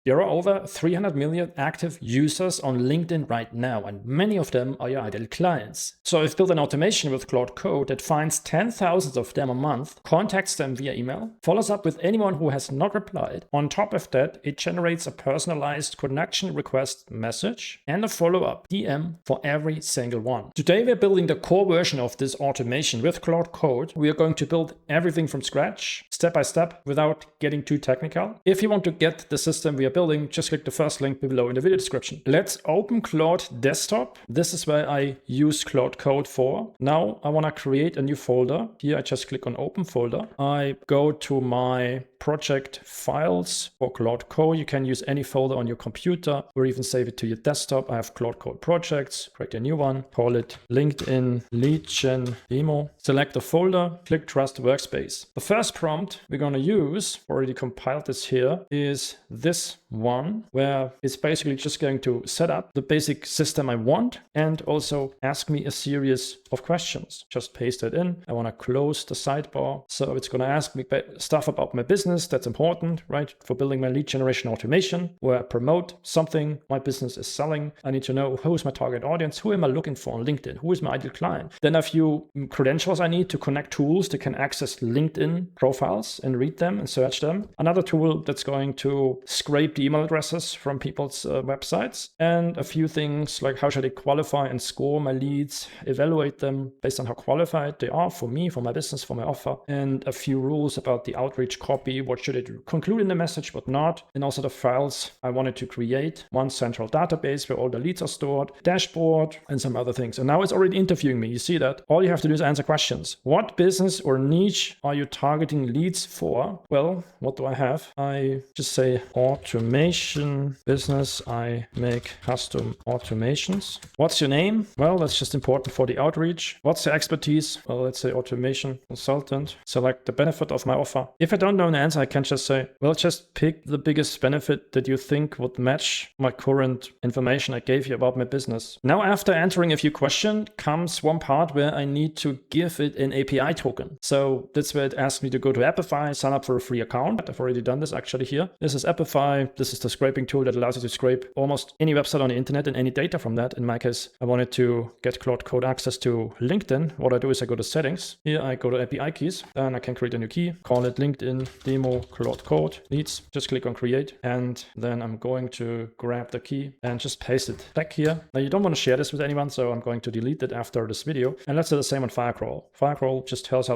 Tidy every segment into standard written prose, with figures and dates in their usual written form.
There are over 300 million active users on LinkedIn right now, and many of them are your ideal clients. So I've built an automation with Claude Code that finds 10,000 of them a month, contacts them via email, follows up with anyone who has not replied. On top of that, it generates a personalized connection request message and a follow-up DM for every single one. Today we're building the core version of this automation with Claude Code. We are going to build everything from scratch, step by step, without getting too technical. If you want to get the system we are building, just click the first link below in the video description. Let's open Claude Desktop. This is where I use Claude Code for. Now I want to create a new folder. Here I just click on Open Folder. I go to my project files for Claude Code. You can use any folder on your computer or even save it to your desktop. I have Claude Code projects, create a new one, call it LinkedIn Lead Gen Demo. Select the folder, click Trust Workspace. The first prompt we're going to use, already compiled this here, is this one, where it's basically just going to set up the basic system I want and also ask me a series of questions. Just paste it in. I want to close the sidebar. So it's going to ask me stuff about my business that's important, right? For building my lead generation automation, where I promote something my business is selling. I need to know who's my target audience, who am I looking for on LinkedIn, who is my ideal client. Then a few credentials I need to connect tools that can access LinkedIn profiles and read them and search them. Another tool that's going to scrape the email addresses from people's websites, and a few things like how should I qualify and score my leads, evaluate them based on how qualified they are for me, for my business, for my offer, and a few rules about the outreach copy, what should it conclude in the message, what not, and also the files I wanted to create, one central database where all the leads are stored, dashboard, and some other things. And now it's already interviewing me. You see that? All you have to do is answer questions. What business or niche are you targeting leads for? Well, what do I have? I just say automation business. I make custom automations. What's your name? Well, that's just important for the outreach. What's your expertise? Well, let's say automation consultant. Select the benefit of my offer. If I don't know an answer, I can just say, well, just pick the biggest benefit that you think would match my current information I gave you about my business. Now, after answering a few questions, comes one part where I need to give it an API token. So that's where it asks me to go to Apify, sign up for a free account. I've already done this actually here. This is Apify. This is the scraping tool that allows you to scrape almost any website on the internet and any data from that. In my case, I wanted to get Claude Code access to LinkedIn. What I do is I go to settings. Here I go to API keys. Then I can create a new key, call it LinkedIn Demo Claude Code Leads. Just click on create. And then I'm going to grab the key and just paste it back here. Now you don't want to share this with anyone, so I'm going to delete it after this video. And let's do the same on Firecrawl. Firecrawl just helps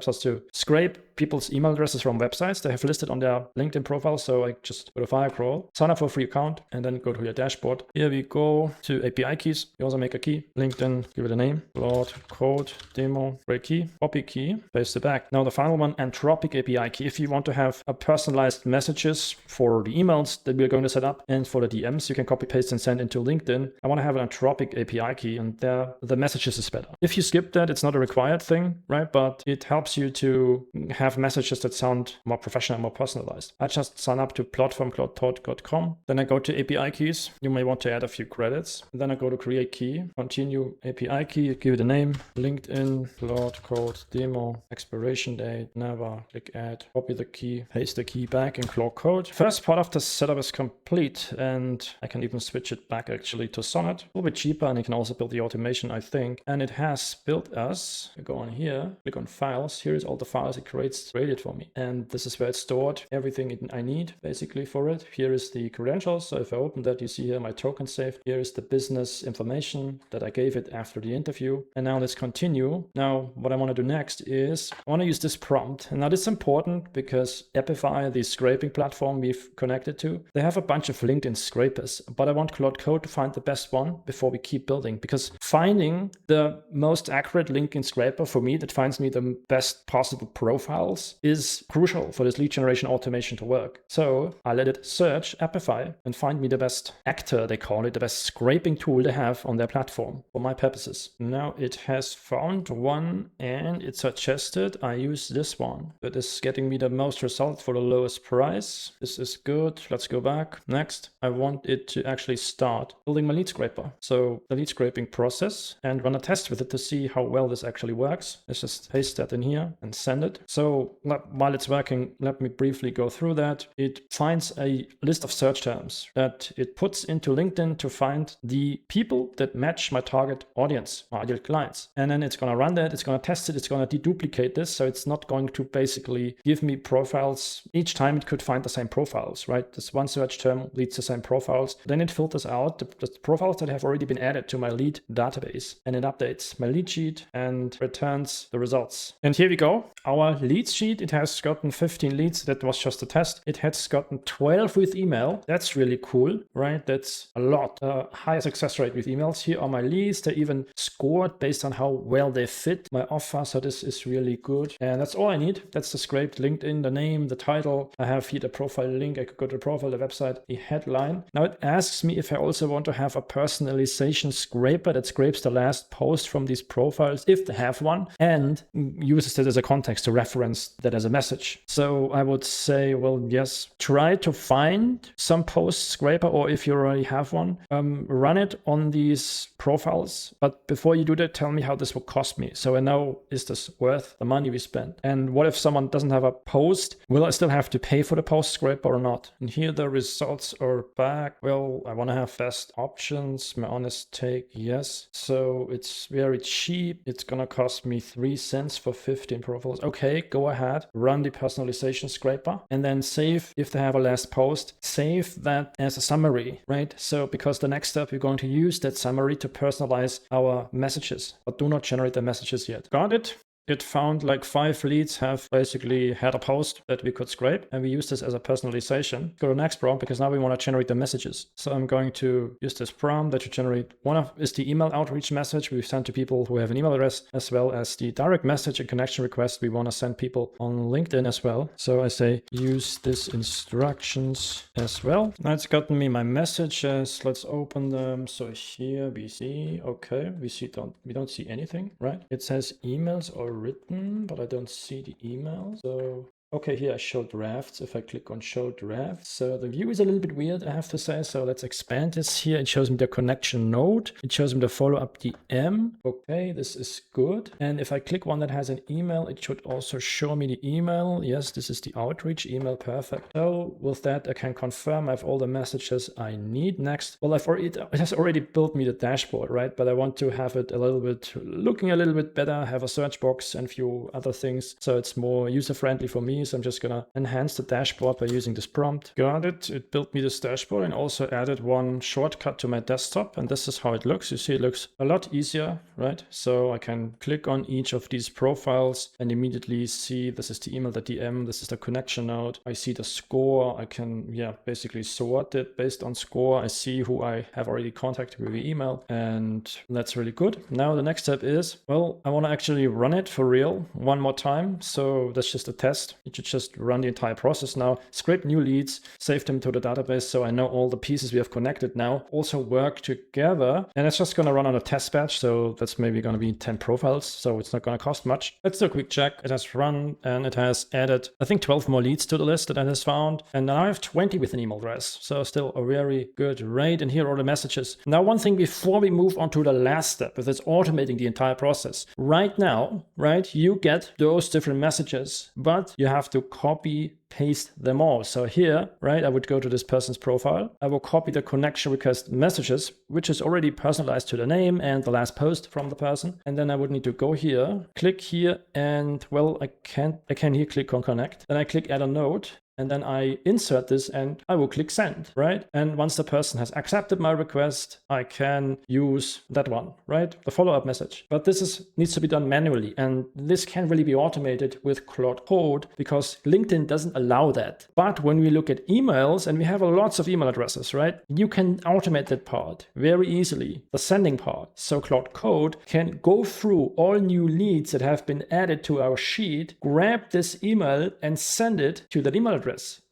us to scrape people's email addresses from websites they have listed on their LinkedIn profile. So I just go to Firecrawl, sign up for a free account, and then go to your dashboard. Here we go to API keys. You also make a key, LinkedIn, give it a name, Claude Code Demo, create key, copy key, paste it back. Now the final one, Anthropic API key. If you want to have a personalized messages for the emails that we're going to set up and for the DMs, you can copy paste and send into LinkedIn. I want to have an Anthropic API key, and there the messages is better. If you skip that, it's not a required thing, right? But it helps you to have messages that sound more professional, more personalized. I just sign up to platformcloudtalk.com. Then I go to API keys. You may want to add a few credits. Then I go to create key, continue API key, give it a name, LinkedIn, Claude Code Demo, expiration date, never, click add, copy the key, paste the key back in Claude Code. First part of the setup is complete, and I can even switch it back actually to Sonnet. A little bit cheaper, and you can also build the automation, I think. And it has built us, I go on here, click on files. Here is all the files it created for me. And this is where it's stored everything I need basically for it. Here is the credentials. So if I open that, you see here my token saved. Here is the business information that I gave it after the interview. And now let's continue. Now, what I want to do next is I want to use this prompt. And now this is important because Apify, the scraping platform we've connected to, they have a bunch of LinkedIn scrapers, but I want Claude Code to find the best one before we keep building, because finding the most accurate LinkedIn scraper for me that finds me the best possible profiles is crucial for this lead generation automation to work. So I let it search Apify and find me the best actor, they call it, the best scraping tool they have on their platform for my purposes. Now it has found one and it suggested I use this one. That is getting me the most results for the lowest price. This is good. Let's go back. Next, I want it to actually start building my lead scraper. So the lead scraping process, and run a test with it to see how well this actually works. Let's just paste that in here and send it. So So while it's working, let me briefly go through that. It finds a list of search terms that it puts into LinkedIn to find the people that match my target audience, my ideal clients. And then it's going to run that, it's going to test it, it's going to deduplicate this. So it's not going to basically give me profiles. Each time it could find the same profiles, right? This one search term leads to the same profiles. Then it filters out the profiles that have already been added to my lead database, and it updates my lead sheet and returns the results. And here we go. Our leads sheet, it has gotten 15 leads. That was just a test. It has gotten 12 with email. That's really cool, right? That's a lot. Higher success rate with emails. Here are my leads. They even scored based on how well they fit my offer. So this is really good. And that's all I need. That's the scraped LinkedIn, the name, the title. I have here the profile link. I could go to the profile, the website, the headline. Now it asks me if I also want to have a personalization scraper that scrapes the last post from these profiles, if they have one, and uses it as a context to reference that as a message. So I would say, well, yes, try to find some post scraper, or if you already have one, run it on these profiles. But before you do that, tell me how this will cost me. So I know, is this worth the money we spent? And what if someone doesn't have a post? Will I still have to pay for the post scraper or not? And here the results are back. Well, I want to have best options. My honest take, yes. So it's very cheap. It's going to cost me 3 cents for 15 profiles. Okay, go ahead, run the personalization scraper, and then save, if they have a last post, save that as a summary, right? So because the next step, we're going to use that summary to personalize our messages, but do not generate the messages yet. Got it? It found like 5 leads have basically had a post that we could scrape, and we use this as a personalization. Go to the next prompt, because now we want to generate the messages. So I'm going to use this prompt that should generate. One of is the email outreach message we've sent to people who have an email address, as well as the direct message and connection request we want to send people on LinkedIn as well. So I say use this instructions as well. Now it's gotten me my messages. Let's open them. So here we see, okay, we don't see anything, right? It says emails or written, but I don't see the email. So okay, here I show drafts. If I click on show drafts, so the view is a little bit weird, I have to say. So let's expand this here. It shows me the connection node. It shows me the follow-up DM. Okay, this is good. And if I click one that has an email, it should also show me the email. Yes, this is the outreach email. Perfect. So with that, I can confirm I have all the messages I need. Next, well, it has already built me the dashboard, right? But I want to have it looking a little bit better, have a search box and a few other things, so it's more user-friendly for me. So I'm just gonna enhance the dashboard by using this prompt. Got it. It built me this dashboard and also added one shortcut to my desktop. And this is how it looks. You see, it looks a lot easier, right? So I can click on each of these profiles and immediately see this is the email, the DM, this is the connection node. I see the score. I can, basically sort it based on score. I see who I have already contacted with the email, and that's really good. Now the next step is, well, I want to actually run it for real one more time. So that's just a test. It should just run the entire process now, scrape new leads, save them to the database, so I know all the pieces we have connected now also work together. And it's just going to run on a test batch, so that's maybe going to be 10 profiles, so it's not going to cost much. Let's do a quick check. It has run, and it has added, I think, 12 more leads to the list that it has found. And now I have 20 with an email address, so still a very good rate. And here are the messages. Now, one thing before we move on to the last step, with it's automating the entire process. Right now, right, you get those different messages, but you have to copy paste them all. So here, right, I would go to this person's profile. I will copy the connection request messages, which is already personalized to the name and the last post from the person. And then I would need to go here, click here, and well, I can here click on connect. Then I click add a note. And then I insert this and I will click send, right? And once the person has accepted my request, I can use that one, right? The follow-up message. But this needs to be done manually. And this can really be automated with Claude Code because LinkedIn doesn't allow that. But when we look at emails, and we have lots of email addresses, right? You can automate that part very easily, the sending part. So Claude Code can go through all new leads that have been added to our sheet, grab this email and send it to that email address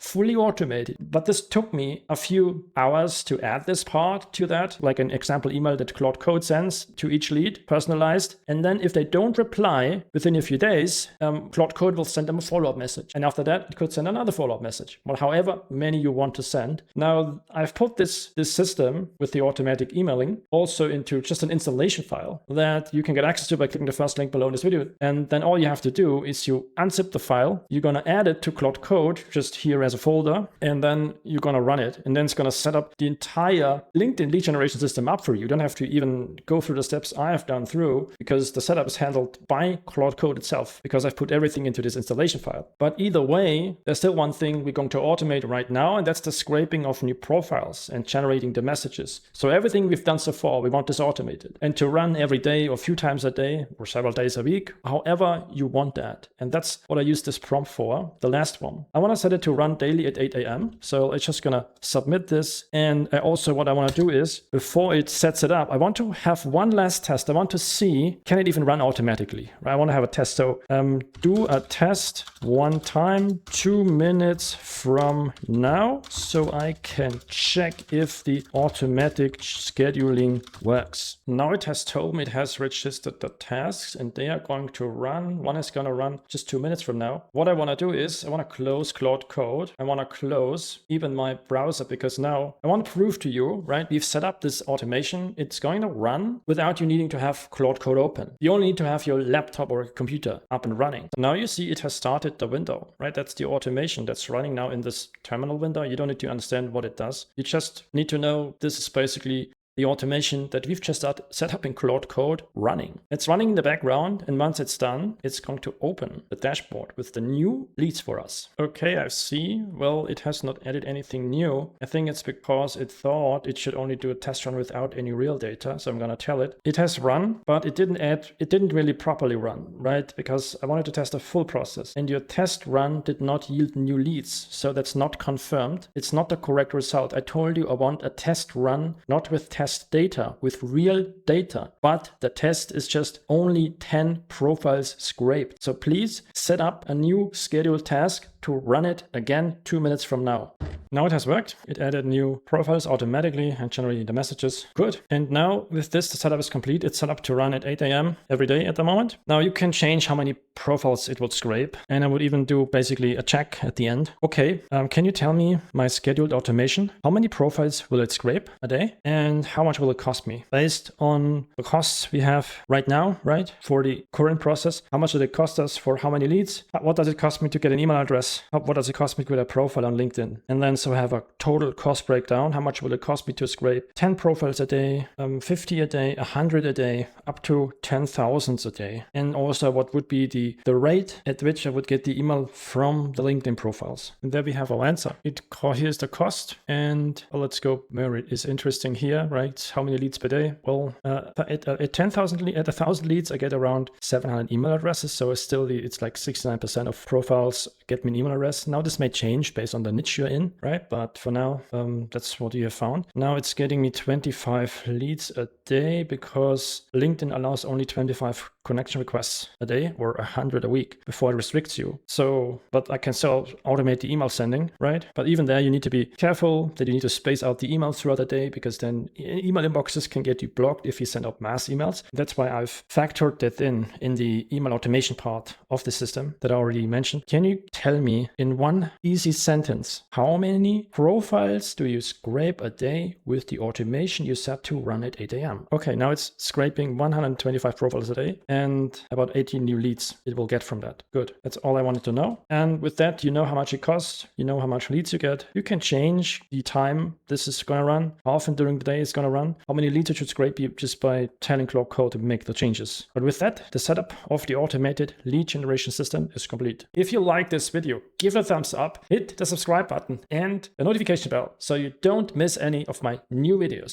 fully automated. But this took me a few hours to add this part to that, like an example email that Claude Code sends to each lead, personalized. And then if they don't reply within a few days, Claude Code will send them a follow-up message. And after that, it could send another follow-up message, well, however many you want to send. Now, I've put this system with the automatic emailing also into just an installation file that you can get access to by clicking the first link below in this video. And then all you have to do is you unzip the file, you're going to add it to Claude Code just here as a folder, and then you're going to run it. And then it's going to set up the entire LinkedIn lead generation system up for you. You don't have to even go through the steps I have done through, because the setup is handled by Claude Code itself, because I've put everything into this installation file. But either way, there's still one thing we're going to automate right now, and that's the scraping of new profiles and generating the messages. So everything we've done so far, we want this automated and to run every day or a few times a day or several days a week, however you want that. And that's what I use this prompt for, the last one. I want to set it to run daily at 8 a.m. So it's just going to submit this. And also what I want to do is, before it sets it up, I want to have one last test. I want to see, can it even run automatically? Right? I want to have a test. So do a test one time, 2 minutes from now, so I can check if the automatic scheduling works. Now it has told me it has registered the tasks and they are going to run. One is going to run just 2 minutes from now. What I want to do is I want to close Claude Code. I want to close even my browser, because now I want to prove to you, right? We've set up this automation. It's going to run without you needing to have Claude Code open. You only need to have your laptop or computer up and running. So now you see it has started the window, right? That's the automation that's running now in this terminal window. You don't need to understand what it does. You just need to know this is basically the automation that we've just set up in Claude Code running. It's running in the background, and once it's done, it's going to open the dashboard with the new leads for us. Okay, I see. Well, it has not added anything new. I think it's because it thought it should only do a test run without any real data. So I'm going to tell it. It has run, but it didn't really properly run, right? Because I wanted to test a full process, and your test run did not yield new leads. So that's not confirmed. It's not the correct result. I told you I want a test run, not with test data, with real data, but the test is just only 10 profiles scraped. So please set up a new scheduled task to run it again 2 minutes from now. Now it has worked. It added new profiles automatically and generated the messages. Good. And now with this, the setup is complete. It's set up to run at 8 a.m. every day at the moment. Now you can change how many profiles it would scrape. And I would even do basically a check at the end. Okay, can you tell me my scheduled automation? How many profiles will it scrape a day? And how much will it cost me? Based on the costs we have right now, right? For the current process, how much did it cost us for how many leads? What does it cost me to get an email address? What does it cost me to get a profile on LinkedIn? And then so I have a total cost breakdown. How much will it cost me to scrape 10 profiles a day, 50 a day, 100 a day, up to 10,000 a day? And also what would be the rate at which I would get the email from the LinkedIn profiles? And there we have our answer. Here's the cost. And let's go where it is interesting here, right? How many leads per day? Well, at 1,000 leads, I get around 700 email addresses. So it's like 69% of profiles get me an email address. Now this may change based on the niche you're in, right? But for now, that's what you have found. Now it's getting me 25 leads a day because LinkedIn allows only 25 connection requests a day or 100 a week before it restricts you. So, but I can still automate the email sending, right? But even there, you need to be careful that you need to space out the emails throughout the day, because then email inboxes can get you blocked if you send out mass emails. That's why I've factored that in the email automation part of the system that I already mentioned. Can you tell me in one easy sentence, how many profiles do you scrape a day with the automation you set to run at 8 a.m.? Okay, now it's scraping 125 profiles a day and about 18 new leads it will get from that. Good. That's all I wanted to know. And with that, you know how much it costs. You know how much leads you get. You can change the time this is going to run, how often during the day it's going to run, how many leads it should scrape you just by telling Claude Code to make the changes. But with that, the setup of the automated lead generation system is complete. If you like this video, give it a thumbs up, hit the subscribe button and the notification bell so you don't miss any of my new videos.